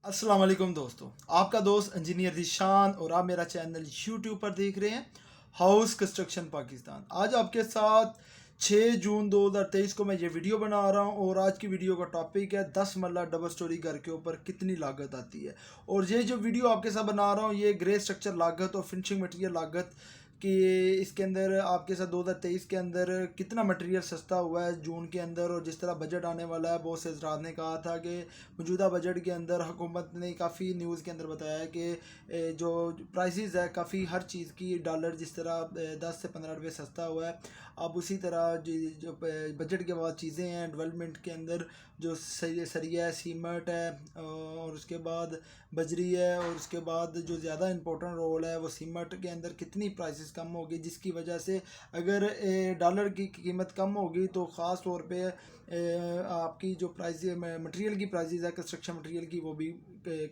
अस्सलाम वालेकुम दोस्तों, आपका दोस्त इंजीनियर ज़ीशान और आप मेरा चैनल यूट्यूब पर देख रहे हैं हाउस कंस्ट्रक्शन पाकिस्तान। आज आपके साथ 6 जून 2023 को मैं ये वीडियो बना रहा हूँ और आज की वीडियो का टॉपिक है 10 मरला डबल स्टोरी घर के ऊपर कितनी लागत आती है। और ये जो वीडियो आपके साथ बना रहा हूँ ये ग्रे स्ट्रक्चर लागत और फिनिशिंग मटेरियल लागत कि इसके अंदर आपके साथ 2023 के अंदर कितना मटेरियल सस्ता हुआ है जून के अंदर। और जिस तरह बजट आने वाला है, बहुत से हजरात ने कहा था कि मौजूदा बजट के अंदर हुकूमत ने काफ़ी न्यूज़ के अंदर बताया है कि जो प्राइसेस है काफ़ी हर चीज़ की डॉलर जिस तरह 10 से 15 रुपये सस्ता हुआ है। अब उसी तरह जो बजट के बाद चीज़ें हैं डेवलपमेंट के अंदर जो सरिया है, सीमेंट है और उसके बाद बजरी है और उसके बाद जो ज़्यादा इम्पोर्टेंट रोल है वो सीमेंट के अंदर कितनी प्राइसेस कम होगी, जिसकी वजह से अगर डॉलर की कीमत कम होगी तो ख़ास तौर पे आपकी जो प्राइस मटेरियल की प्राइसेस है कंस्ट्रक्शन मटेरियल की वो भी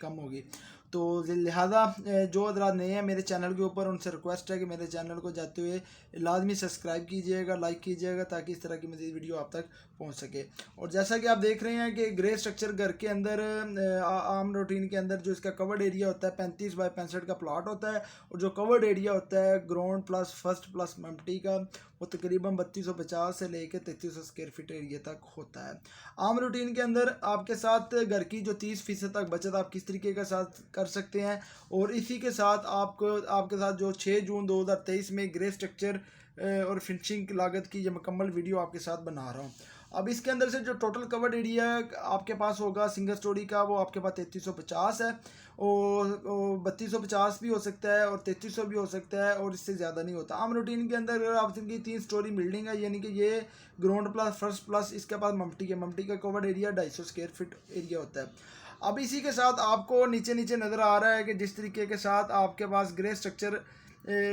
कम होगी। तो लिहाजा जो हज़रात नए हैं मेरे चैनल के ऊपर उनसे रिक्वेस्ट है कि मेरे चैनल को जाते हुए लाजमी सब्सक्राइब कीजिएगा, लाइक कीजिएगा ताकि इस तरह की मज़ीद वीडियो आप तक पहुंच सके। और जैसा कि आप देख रहे हैं कि ग्रे स्ट्रक्चर घर के अंदर आम रूटीन के अंदर जो इसका कवर्ड एरिया होता है 35 बाई 65 का प्लॉट होता है और जो कवर्ड एरिया होता है ground plus first plus multi का वो तकरीबन 3250 से लेकर 3300 स्क्वायर फीट एरिया तक होता है। आम रूटीन के अंदर आपके साथ घर की जो 30% तक बचत आप किस तरीके के साथ कर सकते हैं और इसी के साथ आपको आपके साथ जो 6 जून 2023 में ग्रे स्ट्रक्चर और फिनिशिंग लागत की ये मुकम्मल वीडियो आपके साथ बना रहा हूँ। अब इसके अंदर से जो टोटल कवर्ड एरिया आपके पास होगा सिंगल स्टोरी का वो आपके पास 3350 है और 3250 भी हो सकता है और 3300 भी हो सकता है और इससे ज़्यादा नहीं होता। आम रूटीन के अंदर अगर आप इनकी 3 स्टोरी बिल्डिंग है यानी कि ये ग्राउंड प्लस फर्स्ट प्लस इसके पास ममटी का covered area 250 square feet area होता है। अब इसी के साथ आपको नीचे नीचे नज़र आ रहा है कि जिस तरीके के साथ आपके पास ग्रे स्ट्रक्चर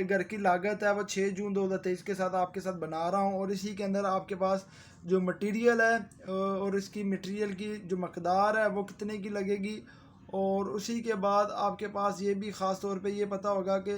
घर की लागत है वो 6 जून 2023 के साथ आपके साथ बना रहा हूँ और इसी के अंदर आपके पास जो मटेरियल है और इसकी मटेरियल की जो मकदार है वो कितने की लगेगी और उसी के बाद आपके पास ये भी ख़ास तौर पे ये पता होगा कि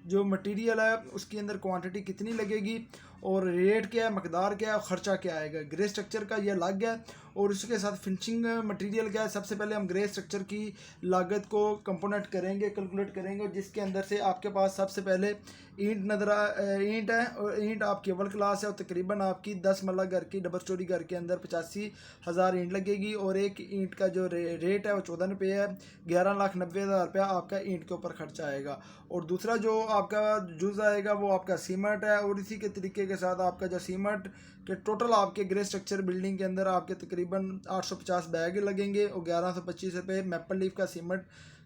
जो मटेरियल है उसके अंदर क्वांटिटी कितनी लगेगी और रेट क्या है, मकदार क्या है, ख़र्चा क्या आएगा। ग्रे स्ट्रक्चर का ये अलग है और उसके साथ फिनिशिंग मटेरियल क्या है। सबसे पहले हम ग्रे स्ट्रक्चर की लागत को कंपोनेंट करेंगे, कैलकुलेट करेंगे जिसके अंदर से आपके पास सबसे पहले ईंट है और ईंट आपकी अव्वल क्लास है और तकरीबन आपकी 10 मरला घर की डबल स्टोरी घर के अंदर 85,000 ईंट लगेगी और एक ईंट का जो रेट है वो 14 रुपये है। 11,90,000 रुपया आपका ईंट के ऊपर खर्चा आएगा। और दूसरा जो आपका जुज़ आएगा वो आपका सीमेंट है और इसी के तरीके के साथ आपका जो सीमेंट के टोटल आपके ग्रे स्ट्रक्चर बिल्डिंग के अंदर आपके तकरीबन 850 बैग लगेंगे और 1125 रुपये मैपल लीफ का सीमेंट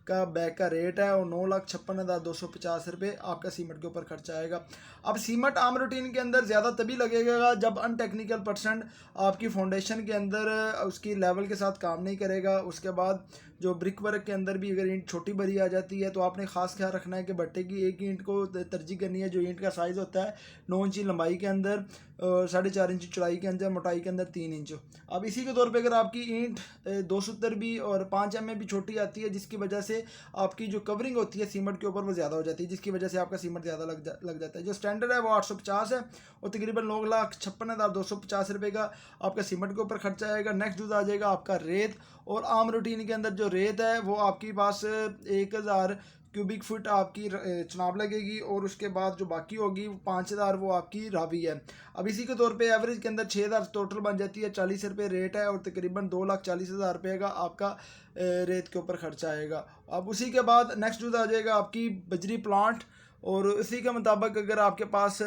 का बैग का रेट है और 9,56,250 रुपये आपका सीमेंट के ऊपर खर्चा आएगा। अब सीमेंट आम रूटीन के अंदर ज़्यादा तभी लगेगा जब अनटेक्निकल परसेंट आपकी फाउंडेशन के अंदर उसकी लेवल के साथ काम नहीं करेगा। उसके बाद जो ब्रिक वर्क के अंदर भी अगर ईंट छोटी बड़ी आ जाती है तो आपने ख़ास ख्याल रखना है कि भट्टे की एक ईंट को तरजीह करनी है जो ईंट का साइज़ होता है 9 इंची लंबाई के अंदर और 4.5 इंची चौड़ाई के अंदर, मोटाई के अंदर 3 इंच। अब इसी के तौर पे अगर आपकी ईंट 270 भी और 5 mm भी छोटी आती है जिसकी वजह से आपकी जो कवरिंग होती है सीमेंट के ऊपर वो ज़्यादा हो जाती है जिसकी वजह से आपका सीमेंट ज़्यादा लग जाता है। जो स्टैंडर्ड है वो 850 है और तकरीबन 9,56,250 रुपये का आपका सीमेंट के ऊपर खर्चा आएगा। नेक्स्ट यूज़ आ जाएगा आपका रेत और आम रूटीन के अंदर जो रेत है वो आपके पास 1,000 क्यूबिक फुट आपकी चुनाव लगेगी और उसके बाद जो बाकी होगी 5,000 वो आपकी रावी है। अब इसी के तौर पे एवरेज के अंदर 6,000 टोटल बन जाती है, 40 रुपये रेट है और तकरीबन 2,40,000 रुपये का आपका रेत के ऊपर खर्चा आएगा। अब उसी के बाद नेक्स्ट यूज़ आ जाएगा आपकी बजरी प्लांट और इसी के मुताबिक अगर आपके पास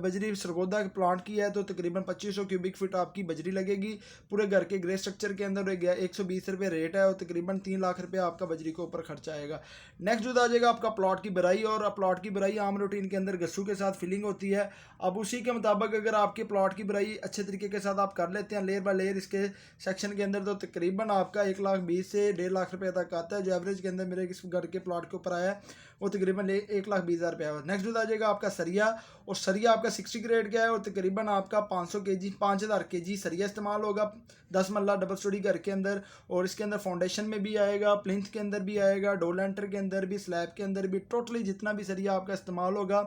बजरी सरगोदा के प्लांट की है तो तकरीबन 2500 क्यूबिक फीट आपकी बजरी लगेगी पूरे घर के ग्रे स्ट्रक्चर के अंदर। 120 रुपये रेट है और तकरीबन 3 लाख रुपये आपका बजरी के ऊपर खर्चा आएगा। नेक्स्ट जो आ जाएगा आपका प्लॉट की बराई और प्लॉट की बराई आम रूटीन के अंदर गस्सू के साथ फिलिंग होती है। अब उसी के मुताबिक अगर आपके प्लॉट की बराई अच्छे तरीके के साथ आप कर लेते हैं लेयर बाय लेयर इसके सेक्शन के अंदर तो तकरीबन आपका 1,20,000 से 1.5 लाख रुपये तक आता है। जो एवरेज के अंदर मेरे इस घर के प्लॉट के ऊपर आया है वो तकरीबन 1,20,000 रुपया है। नेक्स्ट जो आ जाएगा आपका सरिया और सरिया आपका 60 ग्रेड का है और तकरीबन आपका 500 kg 5,000 kg सरिया इस्तेमाल होगा 10 मरला डबल स्टोरी घर के अंदर। और इसके अंदर फाउंडेशन में भी आएगा, प्लिंथ के अंदर भी आएगा, डोर लेंटर के अंदर भी, स्लैब के अंदर भी, टोटली जितना भी सरिया आपका इस्तेमाल होगा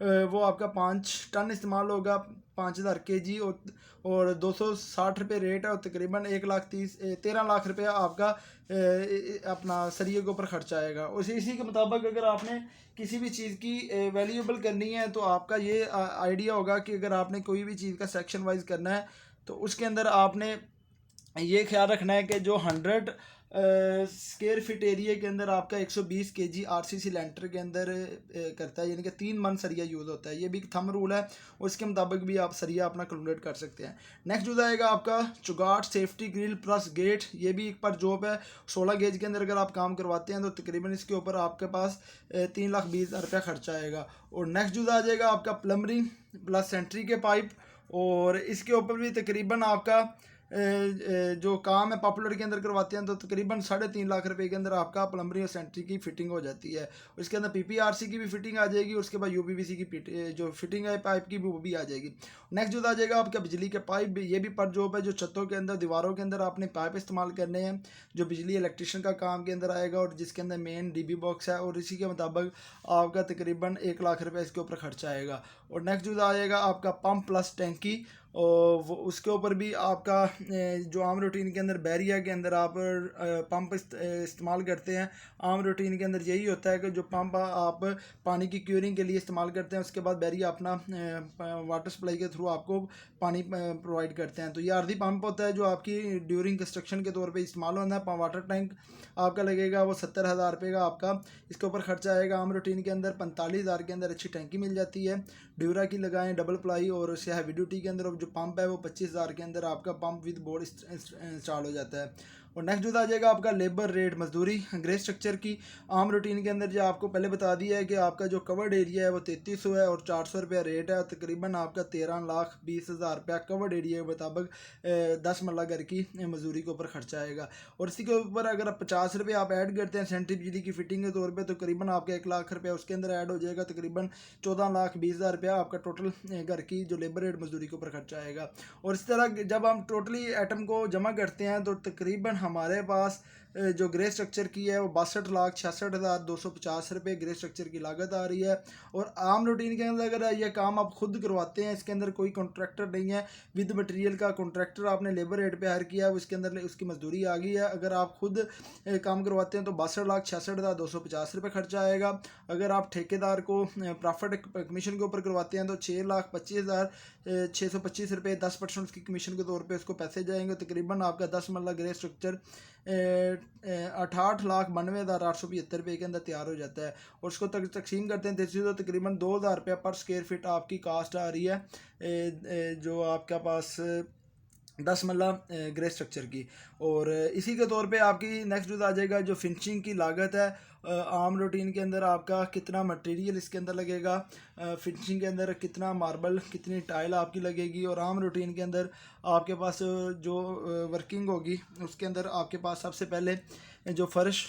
वो आपका 5 टन इस्तेमाल होगा। 5,000 kg और 260 रुपये रेट है और तकरीबन 13 लाख रुपया आपका अपना सरिये के ऊपर खर्चा आएगा। और इसी के मुताबिक अगर आपने किसी भी चीज़ की वैल्यूएबल करनी है तो आपका ये आइडिया होगा कि अगर आपने कोई भी चीज़ का सेक्शन वाइज करना है तो उसके अंदर आपने ये ख्याल रखना है कि जो 100 स्क्वायर फीट एरिया के अंदर आपका 120 kg आरसीसी लेंटर के अंदर करता है, यानी कि 3 मन सरिया यूज़ होता है। ये भी थंब रूल है और इसके मुताबिक भी आप सरिया अपना कैलकुलेट कर सकते हैं। नेक्स्ट जो आएगा आपका चुगाट सेफ्टी ग्रिल प्लस गेट, ये भी एक पर जॉब है। 16 गेज के अंदर अगर आप काम करवाते हैं तो तकरीबन इसके ऊपर आपके पास 3,20,000 रुपया खर्चा आएगा। और नेक्स्ट जो आ जाएगा आपका प्लम्बरिंग प्लस सेंट्री के पाइप, और इसके ऊपर भी तकरीबन आपका जो काम है पॉपुलर के अंदर करवाते हैं तो तकरीबन 3.5 लाख रुपए के अंदर आपका प्लम्बरिंग और सेंट्री की फिटिंग हो जाती है। उसके अंदर पीपीआरसी की भी फिटिंग आ जाएगी, उसके बाद यूपीवीसी की जो फिटिंग है पाइप की भी वो भी आ जाएगी। नेक्स्ट जो आ जाएगा आपका बिजली के पाइप, ये भी पर जॉब है जो छतों के अंदर दीवारों के अंदर आपने पाइप इस्तेमाल करने हैं, जो बिजली इलेक्ट्रिशियन का काम के अंदर आएगा और जिसके अंदर मेन डीबी बॉक्स है, और इसी के मुताबिक आपका तकरीबन 1 लाख रुपये इसके ऊपर खर्चा आएगा। और नेक्स्ट जो आ जाएगा आपका पंप प्लस टैंकी, और वो उसके ऊपर भी आपका जो आम रूटीन के अंदर बैरिया के अंदर आप पंप इस्तेमाल करते हैं। आम रूटीन के अंदर यही होता है कि जो पंप आप पानी की क्यूरिंग के लिए इस्तेमाल करते हैं, उसके बाद बैरिया अपना वाटर सप्लाई के थ्रू आपको पानी प्रोवाइड करते हैं। तो ये आर्धी पंप होता है जो आपकी ड्यूरिंग कंस्ट्रक्शन के तौर पे इस्तेमाल होता है। वाटर टैंक आपका लगेगा वो 70,000 रुपये का आपका इसके ऊपर खर्चा आएगा। आम रूटीन के अंदर 45,000 के अंदर अच्छी टैंकी मिल जाती है, ड्यूरा की लगाएं डबल प्लाई, और उससे हैवी ड्यूटी के अंदर जो पंप है वो 25,000 के अंदर आपका पंप विद बोर्ड इंस्टॉल हो जाता है। और नेक्स्ट जो आ जाएगा आपका लेबर रेट मजदूरी ग्रे स्ट्रक्चर की। आम रूटीन के अंदर जो आपको पहले बता दिया है कि आपका जो कवर्ड एरिया है वो 3300 है और 400 रुपया रेट है। तकरीबन आपका 13,20,000 रुपया कवर्ड एरिया के मुताबिक 10 मरला घर की मजदूरी के ऊपर खर्चा आएगा। और इसी के ऊपर अगर आप 50 रुपये आप ऐड करते हैं सेंट्री बिजली की फिटिंग के तौर पर, तो करीबन आपका 1 लाख रुपया उसके अंदर ऐड हो जाएगा। तकरीबन 14,20,000 रुपया आपका टोटल घर की जो लेबर रेट मजदूरी के ऊपर खर्चा आएगा। और इस तरह जब हम टोटली आइटम को जमा करते हैं तो तकरीबन हमारे पास जो ग्रे स्ट्रक्चर की है वो 62,66,250 रुपये ग्रे स्ट्रक्चर की लागत आ रही है। और आम रूटीन के अंदर अगर ये काम आप खुद करवाते हैं, इसके अंदर कोई कॉन्ट्रैक्टर नहीं है, विद मटेरियल का कॉन्ट्रैक्टर आपने लेबर रेट पे हायर किया है, उसके अंदर उसकी मजदूरी आ गई है। अगर आप खुद काम करवाते हैं तो 62,66,250 रुपये खर्चा आएगा। अगर आप ठेकेदार को प्रॉफिट कमीशन के ऊपर करवाते हैं तो 6,25,625 रुपये 10% उसकी कमीशन के तौर पे उसको पैसे जाएंगे। तकरीबन आपका 10 मरला ग्रे स्ट्रक्चर 68,92,875 रुपये के अंदर तैयार हो जाता है। और उसको तकसीम करते हैं तो तकरीबन 2,000 रुपये पर स्क्वायर फीट आपकी कास्ट आ रही है जो आपके पास 10 मरला ग्रे स्ट्रक्चर की। और इसी के तौर पे आपकी नेक्स्ट जो आ जाएगा जो फिनिशिंग की लागत है, आम रूटीन के अंदर आपका कितना मटेरियल इसके अंदर लगेगा, फिनिशिंग के अंदर कितना मार्बल कितनी टाइल आपकी लगेगी, और आम रूटीन के अंदर आपके पास जो वर्किंग होगी उसके अंदर आपके पास सबसे पहले जो फर्श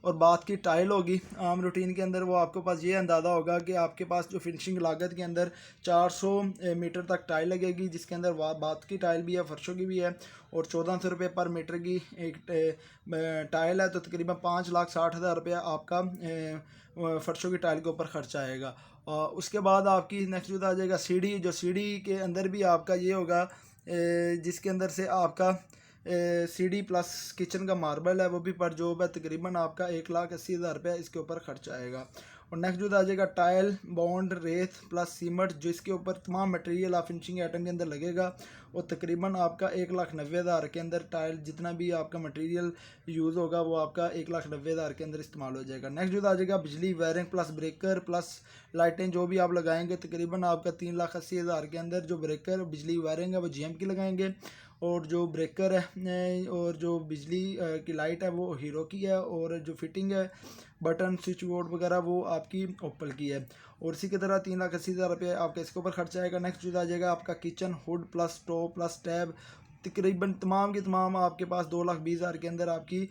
और बाथ की टाइल होगी। आम रूटीन के अंदर वो आपके पास ये अंदाज़ा होगा कि आपके पास जो फिनिशिंग लागत के अंदर 400 मीटर तक टाइल लगेगी, जिसके अंदर बाथ की टाइल भी है फर्शों की भी है, और 1400 रुपये पर मीटर की एक टाइल है। तो तकरीबन 5,60,000 रुपया आपका फर्शों की टाइल के ऊपर खर्चा आएगा। उसके बाद आपकी नेक्स्ट जो आ जाएगा सीढ़ी, जो सीढ़ी के अंदर भी आपका ये होगा जिसके अंदर से आपका सीढ़ी प्लस किचन का मार्बल है वो भी पर जॉब है। तकरीबन आपका 1,80,000 रुपया इसके ऊपर खर्चा आएगा। और नेक्स्ट जो आ जाएगा टाइल बॉन्ड रेत प्लस सीमेंट, जो इसके ऊपर तमाम मटेरियल आप फिनिशिंग आइटम के अंदर लगेगा, और तकरीबन आपका 1,90,000 के अंदर टाइल जितना भी आपका मटेरियल यूज़ होगा वो आपका 1,90,000 के अंदर इस्तेमाल हो जाएगा। नेक्स्ट जो आ जाएगा बिजली वायरिंग प्लस ब्रेकर प्लस लाइटें जो भी आप लगाएंगे, तकरीबन आपका 3,80,000 के अंदर जो ब्रेकर बिजली वायरिंग है वो GM की लगाएंगे, और जो ब्रेकर है और जो बिजली की लाइट है वो हीरो की है, और जो फिटिंग है बटन स्विच बोर्ड वगैरह वो आपकी ओप्पल की है। और इसी की तरह 3,80,000 रुपये आपका इसके ऊपर खर्चा आएगा। नेक्स्ट जो आ जाएगा आपका kitchen hood plus stove plus tab, तकरीबन तमाम की तमाम आपके पास 2,20,000 के अंदर आपकी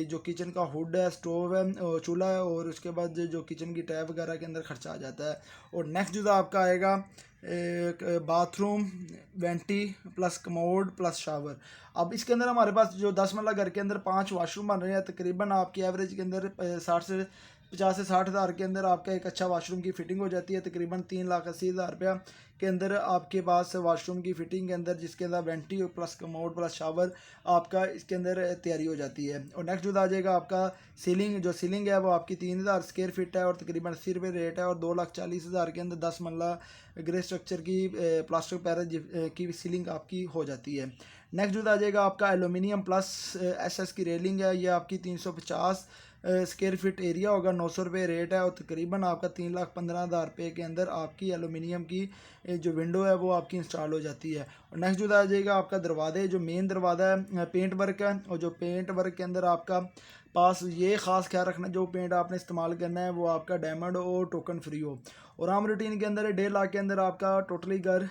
जो किचन का हुड है स्टोव है चूल्हा है, और उसके बाद जो किचन की टैब वगैरह के अंदर खर्चा आ जाता है। और नेक्स्ट जो आपका आएगा bathroom vanity plus commode plus shower. अब इसके अंदर हमारे पास जो 10 मरला घर के अंदर 5 वाशरूम बन रहे हैं, तकरीबन आपकी एवरेज के अंदर 60 से 50 से 60 हज़ार के अंदर आपका एक अच्छा वाशरूम की फ़िटिंग हो जाती है। तकरीबन 3,80,000 रुपया के अंदर आपके पास वाशरूम की फ़िटिंग के अंदर, जिसके अंदर vanity plus commode plus shower आपका इसके अंदर तैयारी हो जाती है। और नेक्स्ट जो आ जाएगा आपका सीलिंग, जो सीलिंग है वो आपकी 3,000 स्क्वायर फीट है और तकरीबन 80 रुपये रेट है। और 2,40,000 के अंदर 10 मरला ग्रे स्ट्रक्चर की प्लास्टर पैरज की सीलिंग आपकी हो जाती है। नेक्स्ट जो आ जाएगा आपका एलुमिनियम प्लस एसएस की रेलिंग है। ये आपकी 350 स्क्वायर फीट एरिया होगा, 900 रुपये रेट है। और तकरीबन आपका 3,15,000 रुपये के अंदर आपकी एलुमिनियम की जो विंडो है वो आपकी इंस्टॉल हो जाती है। और नेक्स्ट जो आ जाएगा आपका दरवाजे, जो मेन दरवाज़ा है पेंट वर्क है। और जो पेंट वर्क के अंदर आपका पास ये ख़ास ख्याल रखना, जो पेंट आपने इस्तेमाल करना है वो आपका डायमंड और टोकन फ्री हो। और आम रूटीन के अंदर 1.5 लाख के अंदर आपका टोटली घर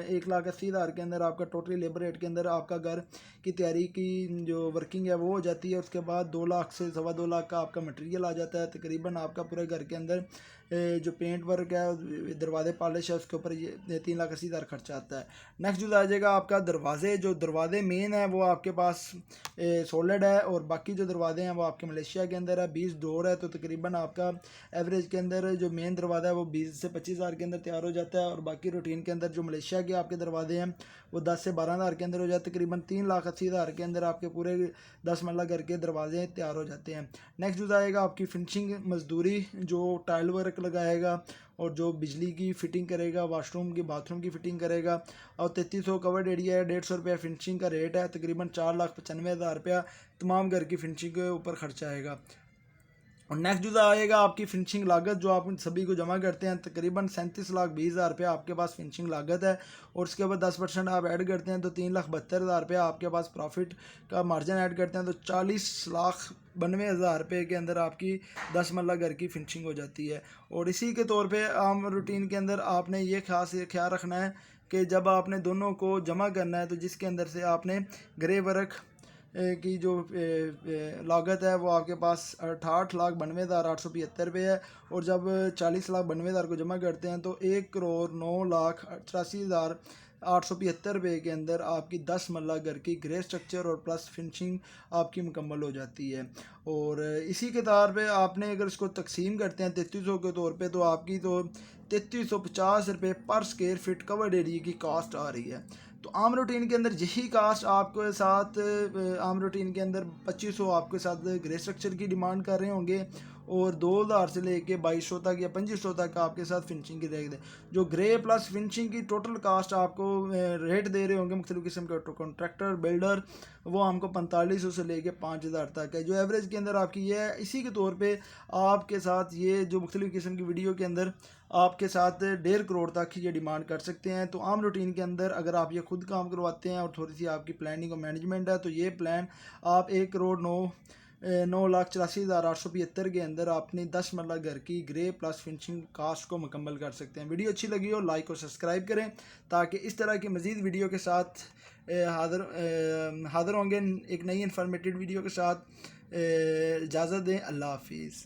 1,80,000 के अंदर आपका टोटली लेबर रेट के अंदर आपका घर की तैयारी की जो वर्किंग है वो हो जाती है। उसके बाद 2 लाख से 2.25 लाख का आपका मटेरियल आ जाता है। तकरीबन आपका पूरे घर के अंदर जो पेंट वर्क है, दरवाजे पॉलिश है, उसके ऊपर ये 3,80,000 खर्चा आता है। नेक्स्ट जो आ जाएगा आपका दरवाजे, जो दरवाजे मेन है वो आपके पास सॉलिड है। और बाकी जो दरवाजे हैं वो आपके मलेशिया के अंदर है। 20 डोर है, तो तकरीबन आपका एवरेज के अंदर जो मेन दरवाज़ा है वो 20 से 25,000 के अंदर तैयार हो जाता है। और बाकी रूटीन के अंदर जो मलेशिया के आपके दरवाजे हैं वो 10 से 12,000 के अंदर हो जाते हैं। तकरीबन 3,80,000 के अंदर आपके पूरे 10 मरला घर के दरवाजे तैयार हो जाते हैं। नेक्स्ट जो आएगा आपकी फिनिशिंग मजदूरी, जो टाइल वर्क लगाएगा और जो बिजली की फ़िटिंग करेगा, वाशरूम की बाथरूम की फ़िटिंग करेगा। और 3300 कवर्ड एरिया है, 150 रुपया फिनिशिंग का रेट है। तकरीबन 4,95,000 रुपया तमाम घर की फिनिशिंग के ऊपर खर्चा आएगा। और नेक्स्ट जो आएगा आपकी फिनिशिंग लागत, जो आप सभी को जमा करते हैं, तकरीबन 37,20,000 रुपया आपके पास फिनिशिंग लागत है। और उसके बाद 10% आप ऐड करते हैं तो 3,72,000 रुपया आपके पास प्रॉफिट का मार्जिन ऐड करते हैं तो 40,92,000 रुपये के अंदर आपकी 10 मरला घर की फिनिशिंग हो जाती है। और इसी के तौर पे आम रूटीन के अंदर आपने ये खास ख्याल रखना है कि जब आपने दोनों को जमा करना है तो जिसके अंदर से आपने ग्रे वर्क की जो लागत है वो आपके पास 68,92,875 रुपये है। और जब 40,92,000 को जमा करते हैं तो 1,09,88,875 रुपये के अंदर आपकी 10 मरला घर की ग्रे स्ट्रक्चर और प्लस फिनिशिंग आपकी मुकम्मल हो जाती है। और इसी के तौर पे आपने अगर इसको तकसीम करते हैं 3300 के तौर पे, तो आपकी तो 3350 रुपये पर स्क्वायर फिट कवर्ड एरिया की कास्ट आ रही है। तो आम रूटीन के अंदर यही कास्ट आपके साथ आम रूटीन के अंदर 2500 आपके साथ ग्रे स्ट्रक्चर की डिमांड कर रहे होंगे और 2,000 से लेके 2,200 तक या 2,500 तक आपके साथ फिनिशिंग की रेट है। जो ग्रे प्लस फिनिशिंग की टोटल कास्ट आपको रेट दे रहे होंगे मुख्तलिफ किस्म के कॉन्ट्रैक्टर बिल्डर, वो हमको 4500 से लेके 5,000 तक है, जो एवरेज के अंदर आपकी ये है। इसी के तौर पे आपके साथ ये जो मुख्तलिफ किस्म की वीडियो के अंदर आपके साथ 1.5 करोड़ तक ये डिमांड कर सकते हैं। तो आम रूटीन के अंदर अगर आप ये खुद काम करवाते हैं और थोड़ी सी आपकी प्लानिंग और मैनेजमेंट है तो ये प्लान आप 1,09,84,875 के अंदर अपनी 10 मरला घर की ग्रे प्लस फिनिशिंग कास्ट को मुकम्मल कर सकते हैं। वीडियो अच्छी लगी हो लाइक और सब्सक्राइब करें ताकि इस तरह की मज़ीद वीडियो के साथ हाज़िर होंगे एक नई इन्फॉर्मेटिव वीडियो के साथ। इजाज़त दें, अल्लाह हाफिज़।